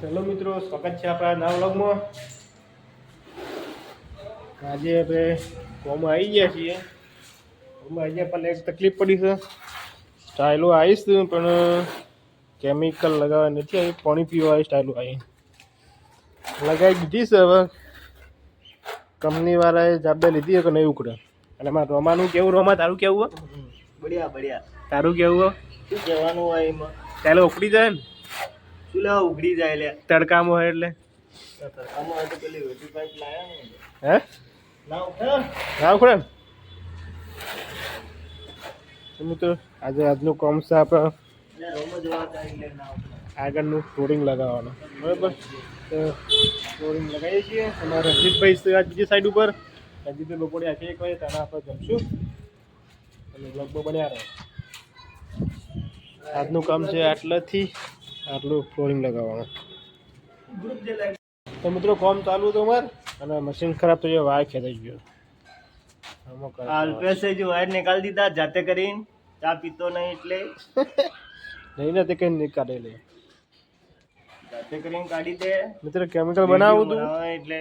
Hello મિત્રો, સ્વાગત છે આપણા નવા વ્લોગમાં. આજે આપણે કોમમાં આવી ગયા છીએ. કોમમાં આવી ગયા પણ એક તકલીફ પડી છે. સ્ટાઇલો આવીશ પણ કેમિકલ લગાવવા નથી આવી, પાણી પીવા સ્ટાઇલો આવી લગાવી દીધી છે. હવે કંપનીવાળાએ જવાબદારી લીધી કે નહીં ઉકળે. અને મારે રોમાનું કેવું, રોમા તારું કેવું હોય? બઢિયા બઢિયા. તારું કેવું હોય? શું કહેવાનું હોય એમાં? ચાલો ઉકળી જાય ને, શું લેવા ઉઘડી જાય લે? તડકામાં હોય એટલે તડકામાં હોય તો પેલી વેટી પાઇપ લાયા ને. હે ના ઉઠે ના ઉકળે ને. મિત્રો આજનું કામ છે આપણે રોમ જવા તારી લે ના ઉઠે. આગળનું ફ્લોરિંગ લગાવવાનું, બરાબર. તો ફ્લોરિંગ લગાવીએ છીએ. અમારા રણજીતભાઈ છે આ બીજી સાઈડ ઉપર. રણજીતભાઈ બપોરે આખી 1 વાગે ત્યારે આપણે જમશું અને બ્લોગમાં બન્યા રહે. આજનું કામ છે આટલાથી આટલું ફ્લોરિંગ લગાવવાનું. તો મિત્રો કામ ચાલુ હતું અમારે અને મશીન ખરાબ થઈ ગયો, વાયર ખેંચાઈ ગયો. અલ્પેશે જો વાયર નિકાલ દીધા જાતે કરીને. ચા પીતો નહીં એટલે નહીં ને તે કઈ નીકાળે લે જાતે કરીને કાઢી દે. મિત્રો કેમિકલ બનાવું હતું એટલે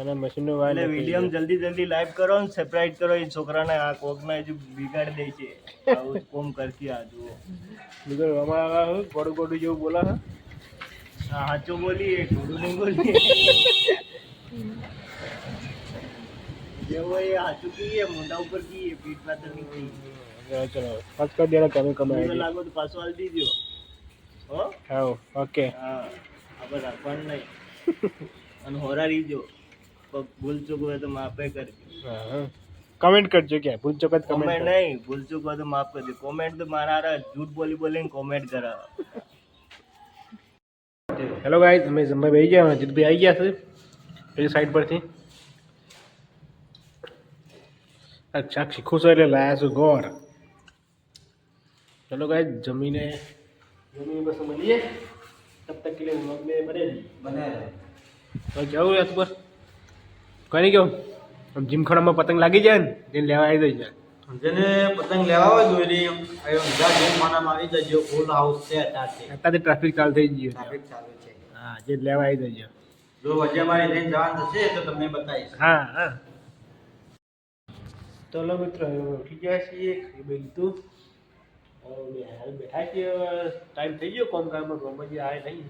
અને મશીનનો વાયર એટલે વિડીયો જલ્દી જલ્દી લાઈવ કરો ને સબસ્ક્રાઇબ કરો. એ છોકરાને આ કોકના હજુ બિગાડી દે છે. આવું કોમ કરતી આ જુઓ. મિત્રો અમારા ગોડું ગોડું જેવું બોલા છે. હા સાચું બોલીએ, થોડું નહીં બોલીએ. જેવો એ સાચું કહીએ, મોઢા ઉપર કહીએ, પીઠ પાછળ નહીં કહીએ. ચલો પાછ કરી દેના કેમિકલ માં લાગો તો પાછો હાલ દીધો. હો હા ઓકે. હા આપણે રાખવાનું નહીં. અને હોરારી જો ભૂલચૂક હોય તો માફે કરજો. હા કમેન્ટ કરજો કે ભૂલચૂક જ કોમેન્ટ કમેન્ટ નહીં, ભૂલચૂક હોય તો માફ કરજો. કોમેન્ટ તો મારા જૂઠ બોલી બોલીને કોમેન્ટ કરાવે. હેલો ગાઈસ, અમે જમવા બેસી ગયા. જીતભાઈ આવી ગયા છે પેલી સાઈડ પરથી. અચ્છા શીખો છો એટલે લાયા છું ગોર. ચલો ગાઈસ જમીને બસ મળીએ. તબ તક કે लिए व्लॉग में बने रहे. તો જવું યાર પર કઈ નહીં કેવું આમ જીમખાનામાં પતંગ લાગી જાય ને તેને લેવા આવી જાય. જેને પતંગ લેવા હોય દોરી જીમખાનામાં આવી જજો. ફૂલ હાઉસ છે અત્યારે ટ્રાફિક ચાલુ થઈ ગયું. ટ્રાફિક ચાલુ છે. હા જે લેવા આવી જજો. જો વજે મારી લઈને જવાનું થશે તો તમને બતાવીશ. હા હા. તો લો મિત્રો હવે ઉઠી ગયા છીએ, ખાઈ બે લીધું. હવે હાલ બેઠા છીએ. ટાઈમ થઈ ગયો કામકાજમાં. રોમજી આવે નહીં,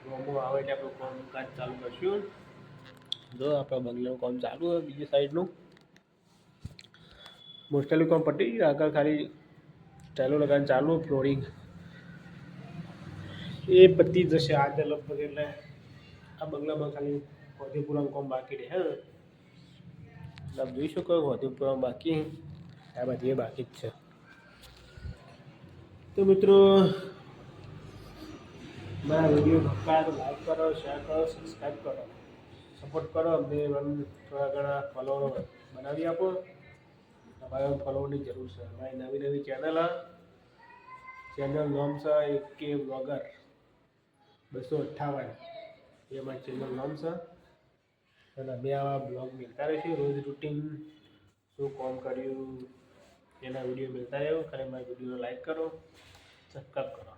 રોમો આવે એટલે આપણું કામકાજ ચાલુ કરશું. જો આપણા બંગલાનું કામ ચાલુ હોય બીજી સાઈડનું. મોસ્ટલી કામ પતી ગયું. આગળ ખાલી સ્ટાઇલો લગાવીને ચાલુ ફ્લોરિંગ એ પતી જશે આજે લગભગ. એટલે આ બંગલામાં ખાલી હોદીપુરાનું કામ બાકી રહે. હા આપ જોઈ શકો હોદીપુરામાં બાકી, આ બધી એ બાકી જ છે. તો મિત્રો મારા વિડીયો ગમતા તો લાઈક કરો, શેર કરો, સબસ્ક્રાઈબ કરો, સપોર્ટ કરો. અમને થોડા ઘણા ફોલોવર બનાવી આપો. તમારે ફોલોવરની જરૂર છે. અમારી નવી નવી ચેનલ નામ છે AK વ્લોગર 258 એ અમારી ચેનલ નામ છે. અને અમે આવા બ્લોગ મિલતા રહીશું. રોજ રૂટીન શું કામ કર્યું એના વિડીયો મિલતા રહ્યો. ખાલી મારી વિડીયોને લાઈક કરો, સબસ્ક્રાઈબ કરો.